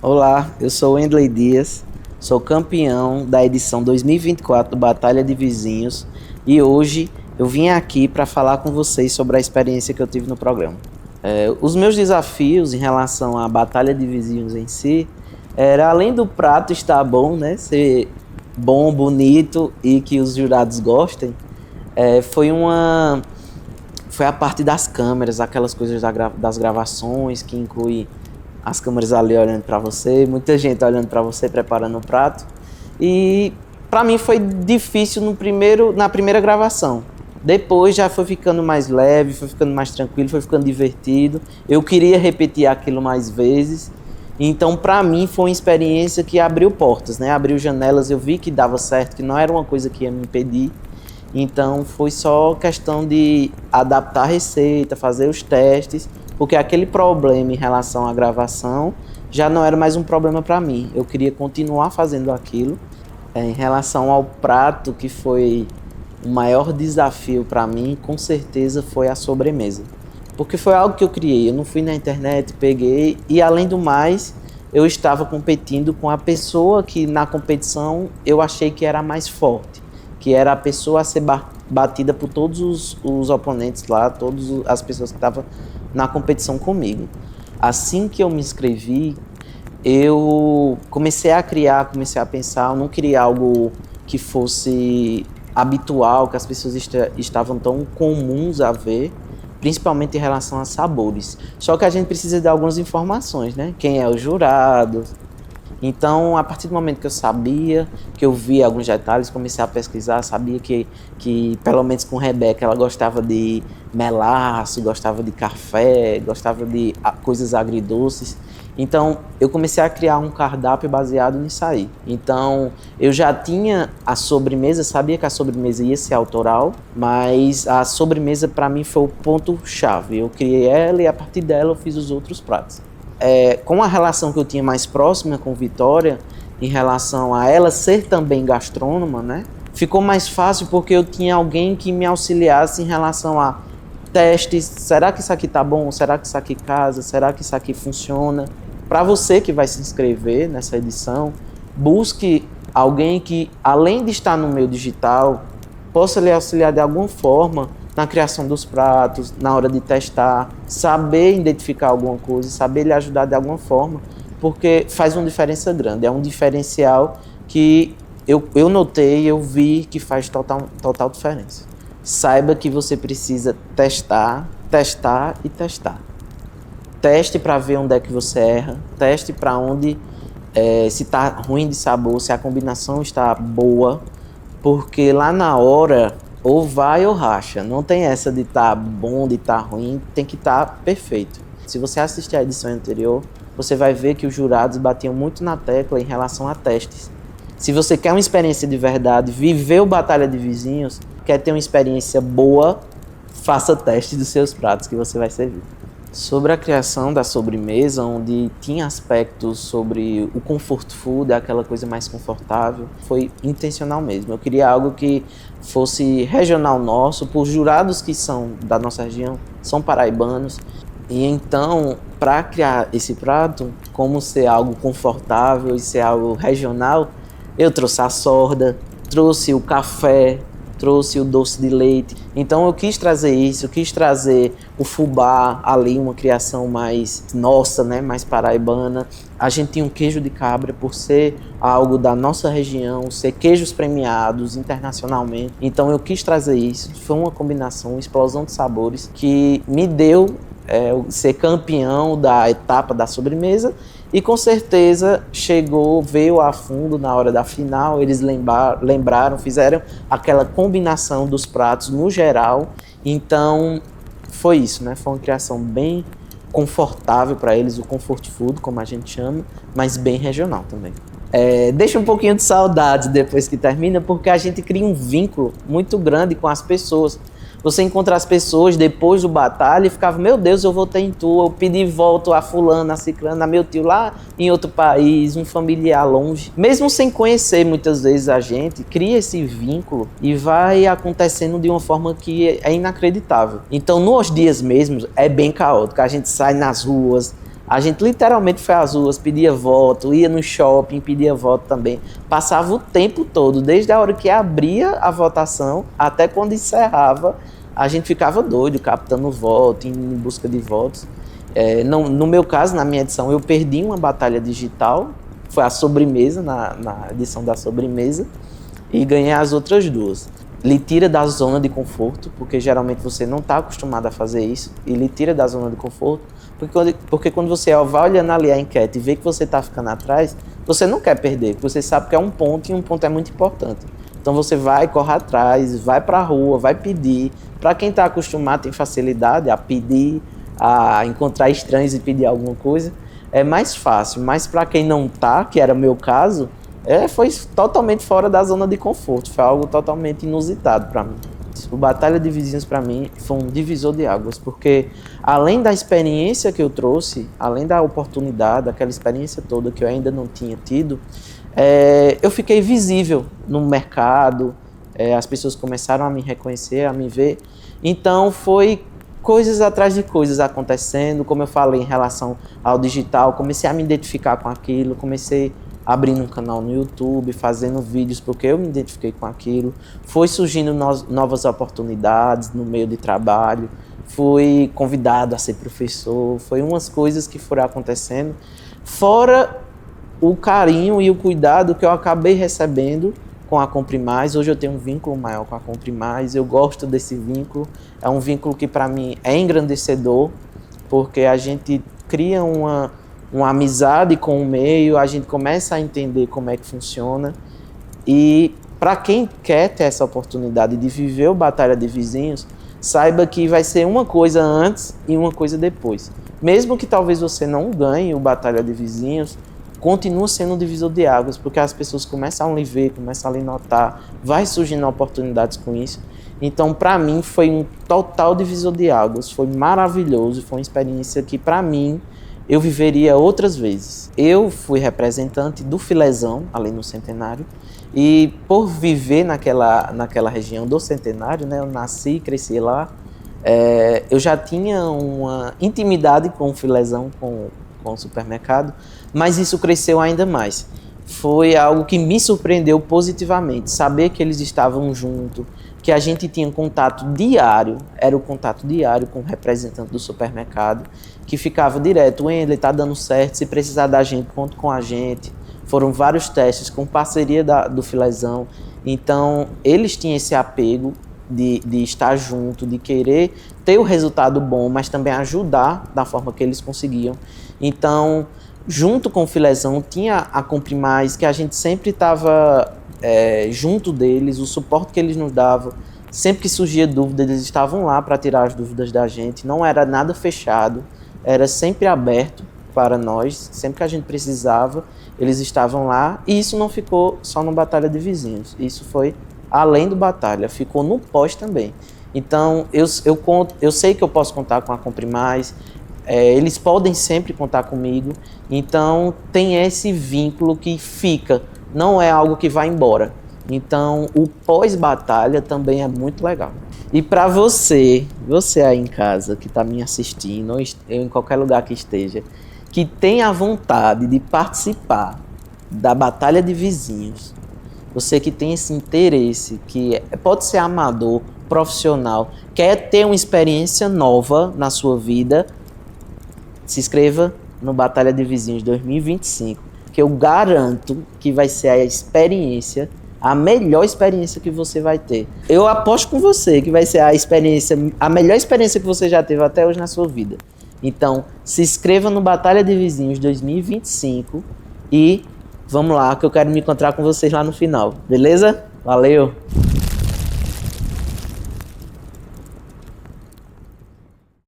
Olá, eu sou Wendley Dias, sou campeão da edição 2024 do Batalha de Vizinhos e hoje eu vim aqui para falar com vocês sobre a experiência que eu tive no programa. Os meus desafios em relação à Batalha de Vizinhos em si era, além do prato estar bom, né, ser bom, bonito e que os jurados gostem, foi foi a parte das câmeras, aquelas coisas das gravações que inclui as câmeras ali olhando para você, muita gente olhando para você, preparando o prato. E para mim foi difícil na primeira gravação. Depois já foi ficando mais leve, foi ficando mais tranquilo, foi ficando divertido. Eu queria repetir aquilo mais vezes. Então, para mim, foi uma experiência que abriu portas, né? Abriu janelas, eu vi que dava certo, que não era uma coisa que ia me impedir. Então, foi só questão de adaptar a receita, fazer os testes, porque aquele problema em relação à gravação já não era mais um problema para mim. Eu queria continuar fazendo aquilo. Em relação ao prato, que foi o maior desafio para mim, com certeza foi a sobremesa. Porque foi algo que eu criei, eu não fui na internet, peguei, e além do mais, eu estava competindo com a pessoa que na competição eu achei que era mais forte, que era a pessoa a ser batida por todos os oponentes lá, todas as pessoas que estavam na competição comigo. Assim que eu me inscrevi, eu comecei a criar, comecei a pensar, eu não queria algo que fosse habitual, que as pessoas estavam tão comuns a ver, principalmente em relação a sabores. Só que a gente precisa de algumas informações, né? Quem é o jurado. Então, a partir do momento que eu sabia, que eu vi alguns detalhes, comecei a pesquisar, sabia que pelo menos com Rebeca, ela gostava de melaço, gostava de café, gostava de coisas agridoces. Então, eu comecei a criar um cardápio baseado nisso aí. Então, eu já tinha a sobremesa, sabia que a sobremesa ia ser autoral, mas a sobremesa para mim foi o ponto-chave. Eu criei ela e a partir dela eu fiz os outros pratos. Com a relação que eu tinha mais próxima com Vitória, em relação a ela ser também gastrônoma, né? Ficou mais fácil porque eu tinha alguém que me auxiliasse em relação a testes. Será que isso aqui tá bom? Será que isso aqui casa? Será que isso aqui funciona? Para você que vai se inscrever nessa edição, busque alguém que, além de estar no meio digital, possa lhe auxiliar de alguma forma na criação dos pratos, na hora de testar, saber identificar alguma coisa, saber lhe ajudar de alguma forma, porque faz uma diferença grande, é um diferencial que eu notei, eu vi que faz total diferença. Saiba que você precisa testar, testar e testar. Teste para ver onde é que você erra, teste para onde, se está ruim de sabor, se a combinação está boa, porque lá na hora ou vai ou racha. Não tem essa de estar bom, de estar ruim, tem que estar perfeito. Se você assistir a edição anterior, você vai ver que os jurados batiam muito na tecla em relação a testes. Se você quer uma experiência de verdade, viveu Batalha de Vizinhos, quer ter uma experiência boa, faça teste dos seus pratos que você vai servir. Sobre a criação da sobremesa, onde tinha aspectos sobre o comfort food, aquela coisa mais confortável, foi intencional mesmo. Eu queria algo que fosse regional nosso, por jurados que são da nossa região, são paraibanos. E então, para criar esse prato, como ser algo confortável e ser algo regional, eu trouxe a sorda, trouxe o café, trouxe o doce de leite. Então eu quis trazer isso, eu quis trazer o fubá ali, uma criação mais nossa, né, mais paraibana. A gente tinha um queijo de cabra por ser algo da nossa região, ser queijos premiados internacionalmente. Então eu quis trazer isso. Foi uma combinação, uma explosão de sabores que me deu ser campeão da etapa da sobremesa. E com certeza veio a fundo na hora da final, eles lembraram, fizeram aquela combinação dos pratos no geral. Então foi isso, né? Foi uma criação bem confortável para eles, o comfort food, como a gente chama, mas bem regional também. Deixa um pouquinho de saudade depois que termina, porque a gente cria um vínculo muito grande com as pessoas. Você encontra as pessoas depois do batalha e ficava, meu Deus, eu votei em tu, eu pedi voto a fulana, a ciclana, a meu tio lá em outro país, um familiar longe. Mesmo sem conhecer muitas vezes a gente, cria esse vínculo e vai acontecendo de uma forma que é inacreditável. Então, nos dias mesmos, é bem caótico. A gente sai nas ruas, A gente literalmente foi às ruas, pedia voto, ia no shopping, pedia voto também. Passava o tempo todo, desde a hora que abria a votação até quando encerrava, a gente ficava doido, captando voto, indo em busca de votos. No meu caso, na minha edição, eu perdi uma batalha digital, foi a sobremesa, na edição da sobremesa, e ganhei as outras duas. Lhe tira da zona de conforto, porque geralmente você não está acostumado a fazer isso, e lhe tira da zona de conforto, porque quando você vai olhando ali a enquete e vê que você está ficando atrás, você não quer perder, porque você sabe que é um ponto e um ponto é muito importante. Então você vai, corre atrás, vai para a rua, vai pedir. Para quem está acostumado, tem facilidade a pedir, a encontrar estranhos e pedir alguma coisa, é mais fácil. Mas para quem não está, que era meu caso, foi totalmente fora da zona de conforto, foi algo totalmente inusitado para mim. O Batalha de Vizinhos para mim foi um divisor de águas, porque além da experiência que eu trouxe, além da oportunidade, aquela experiência toda que eu ainda não tinha tido, eu fiquei visível no mercado, as pessoas começaram a me reconhecer, a me ver, então foi coisas atrás de coisas acontecendo, como eu falei em relação ao digital, comecei a me identificar com aquilo, comecei abrindo um canal no YouTube, fazendo vídeos porque eu me identifiquei com aquilo, foi surgindo novas oportunidades no meio de trabalho, fui convidado a ser professor, foi umas coisas que foram acontecendo, fora o carinho e o cuidado que eu acabei recebendo com a Compre Mais. Hoje eu tenho um vínculo maior com a Compre Mais, eu gosto desse vínculo, é um vínculo que para mim é engrandecedor, porque a gente cria uma amizade com o meio, a gente começa a entender como é que funciona, e para quem quer ter essa oportunidade de viver o Batalha de Vizinhos, saiba que vai ser uma coisa antes e uma coisa depois. Mesmo que talvez você não ganhe o Batalha de Vizinhos, continua sendo um divisor de águas, porque as pessoas começam a lhe ver, começam a lhe notar, vai surgindo oportunidades com isso. Então, para mim, foi um total divisor de águas, foi maravilhoso, foi uma experiência que, para mim, eu viveria outras vezes. Eu fui representante do Filezão, ali no Centenário, e por viver naquela região do Centenário, né, eu nasci e cresci lá, eu já tinha uma intimidade com o Filezão, com o supermercado, mas isso cresceu ainda mais. Foi algo que me surpreendeu positivamente, saber que eles estavam juntos, que a gente tinha contato diário, era o contato diário com o representante do supermercado, que ficava direto, Wendley, tá dando certo, se precisar da gente, conta com a gente. Foram vários testes com parceria do Filezão, então eles tinham esse apego de estar junto, de querer ter o resultado bom, mas também ajudar da forma que eles conseguiam. Então, junto com o Filezão, tinha a Compre Mais, que a gente sempre estava junto deles, o suporte que eles nos davam, sempre que surgia dúvida, eles estavam lá para tirar as dúvidas da gente, não era nada fechado, era sempre aberto para nós, sempre que a gente precisava, eles estavam lá, e isso não ficou só no Batalha de Vizinhos, isso foi além do Batalha, ficou no pós também. Então, eu sei que eu posso contar com a Compre Mais, eles podem sempre contar comigo, então tem esse vínculo que fica, não é algo que vai embora. Então o pós-batalha também é muito legal. E para você aí em casa que está me assistindo, ou em qualquer lugar que esteja, que tem a vontade de participar da Batalha de Vizinhos, você que tem esse interesse, que pode ser amador, profissional, quer ter uma experiência nova na sua vida, se inscreva no Batalha de Vizinhos 2025, que eu garanto que vai ser a melhor experiência que você vai ter. Eu aposto com você que vai ser a melhor experiência que você já teve até hoje na sua vida. Então, se inscreva no Batalha de Vizinhos 2025 e vamos lá, que eu quero me encontrar com vocês lá no final, beleza? Valeu!